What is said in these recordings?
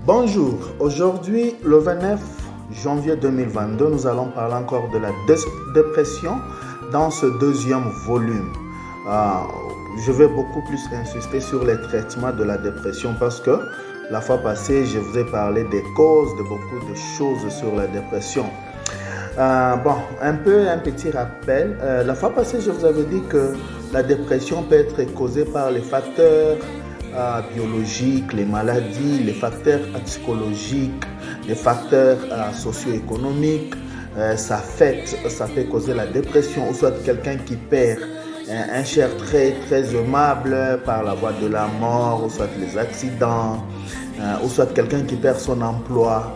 Bonjour, aujourd'hui le 29 janvier 2022, nous allons parler encore de la dépression dans ce deuxième volume. Je vais beaucoup plus insister sur les traitements de la dépression parce que la fois passée, je vous ai parlé des causes de beaucoup de choses sur la dépression. Un petit rappel. La fois passée, je vous avais dit que la dépression peut être causée par les facteurs biologiques, les maladies, les facteurs psychologiques, les facteurs socio-économiques. Ça peut causer la dépression, ou soit quelqu'un qui perd un cher très aimable par la voie de la mort, ou soit les accidents, ou soit quelqu'un qui perd son emploi.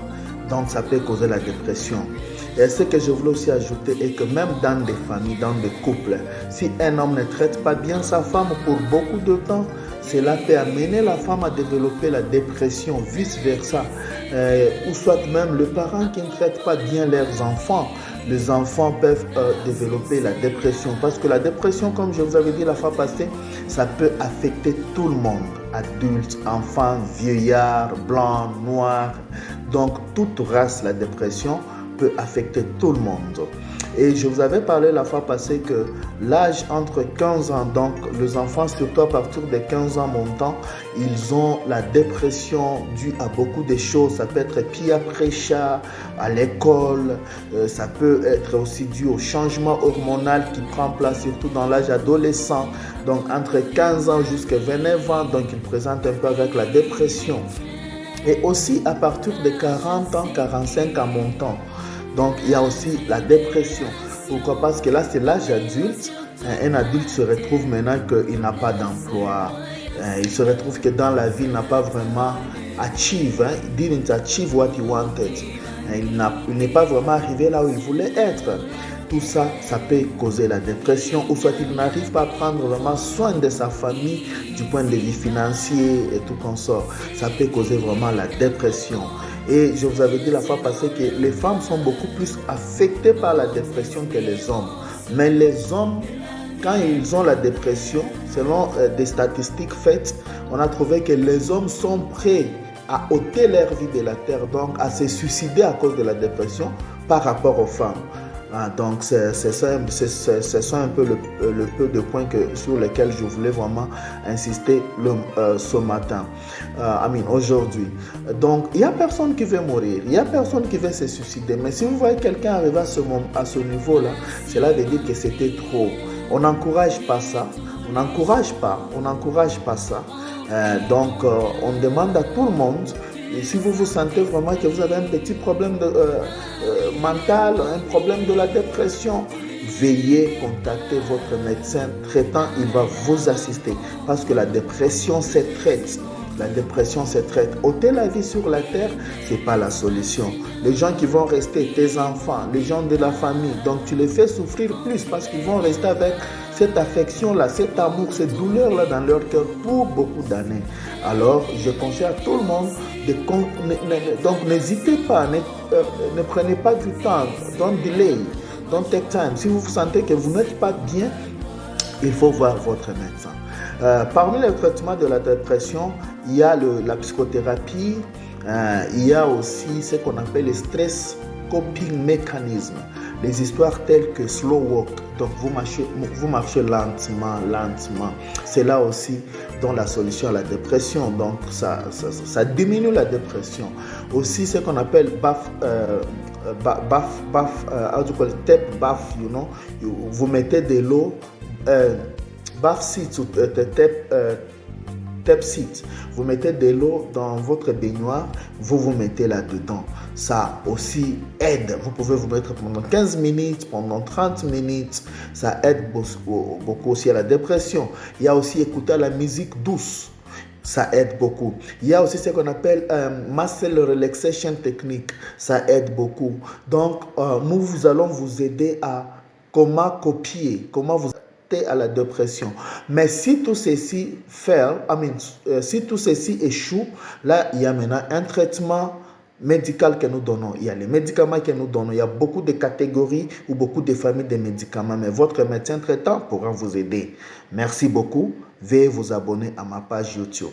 Donc ça peut causer la dépression. Et ce que je voulais aussi ajouter est que même dans des familles, dans des couples, si un homme ne traite pas bien sa femme pour beaucoup de temps, cela peut amener la femme à développer la dépression, vice-versa. Ou soit même le parent qui ne traite pas bien leurs enfants. Les enfants peuvent développer la dépression. Parce que la dépression, comme je vous avais dit la fois passée, ça peut affecter tout le monde. Adultes, enfants, vieillards, blancs, noirs. Donc, toute race, la dépression peut affecter tout le monde. Et je vous avais parlé la fois passée que l'âge entre 15 ans, donc les enfants, surtout à partir de 15 ans montant, ils ont la dépression due à beaucoup de choses. Ça peut être pied après chat, à l'école, ça peut être aussi dû au changement hormonal qui prend place surtout dans l'âge adolescent. Donc entre 15 ans jusqu'à 29 ans, donc ils présentent un peu avec la dépression. Et aussi à partir de 40 ans, 45 ans montant. Donc, il y a aussi la dépression. Pourquoi? Parce que là, c'est l'âge adulte. Un adulte se retrouve maintenant qu'il n'a pas d'emploi. Il se retrouve que dans la vie, il n'a pas vraiment achieve. Il didn't achieve what he wanted. Il n'est pas vraiment arrivé là où il voulait être. Tout ça, ça peut causer la dépression, ou soit il n'arrive pas à prendre vraiment soin de sa famille du point de vue financier et tout consort. Ça peut causer vraiment la dépression. Et je vous avais dit la fois passée que les femmes sont beaucoup plus affectées par la dépression que les hommes. Mais les hommes, quand ils ont la dépression, selon des statistiques faites, on a trouvé que les hommes sont prêts à ôter leur vie de la terre, donc à se suicider à cause de la dépression par rapport aux femmes. Donc c'est ça un peu le peu de points sur lesquels je voulais vraiment insister ce matin, aujourd'hui. Donc il n'y a personne qui veut mourir, il n'y a personne qui veut se suicider, mais si vous voyez quelqu'un arriver à ce niveau-là, cela veut dire que c'était trop. On n'encourage pas ça, on n'encourage pas ça. On demande à tout le monde. Et si vous vous sentez vraiment que vous avez un petit problème mental, un problème de la dépression, veuillez contacter votre médecin traitant, il va vous assister. Parce que la dépression se traite. La dépression se traite. Ôter la vie sur la terre, ce n'est pas la solution. Les gens qui vont rester, tes enfants, les gens de la famille, donc tu les fais souffrir plus parce qu'ils vont rester avec cette affection-là, cet amour, cette douleur-là dans leur cœur pour beaucoup d'années. Alors, je conseille à tout le monde donc n'hésitez pas, ne prenez pas du temps, don't delay, don't take time. Si vous sentez que vous n'êtes pas bien, il faut voir votre médecin. Parmi les traitements de la dépression, il y a la psychothérapie, il y a aussi ce qu'on appelle le stress coping mechanism, les histoires telles que slow walk, donc vous marchez lentement. C'est là aussi dans la solution à la dépression, donc ça diminue la dépression. Aussi ce qu'on appelle step bath, vous mettez de l'eau, bath seat ou tap seat, vous mettez de l'eau dans votre baignoire, vous mettez là-dedans. Ça aussi aide. Vous pouvez vous mettre pendant 15 minutes, pendant 30 minutes. Ça aide beaucoup aussi à la dépression. Il y a aussi écouter la musique douce. Ça aide beaucoup. Il y a aussi ce qu'on appelle muscle relaxation technique. Ça aide beaucoup. Donc, nous allons vous aider à comment vous à la dépression. Mais si tout ceci si tout ceci échoue, là, il y a maintenant un traitement médical que nous donnons. Il y a les médicaments que nous donnons. Il y a beaucoup de catégories ou beaucoup de familles de médicaments. Mais votre médecin traitant pourra vous aider. Merci beaucoup. Veuillez vous abonner à ma page YouTube.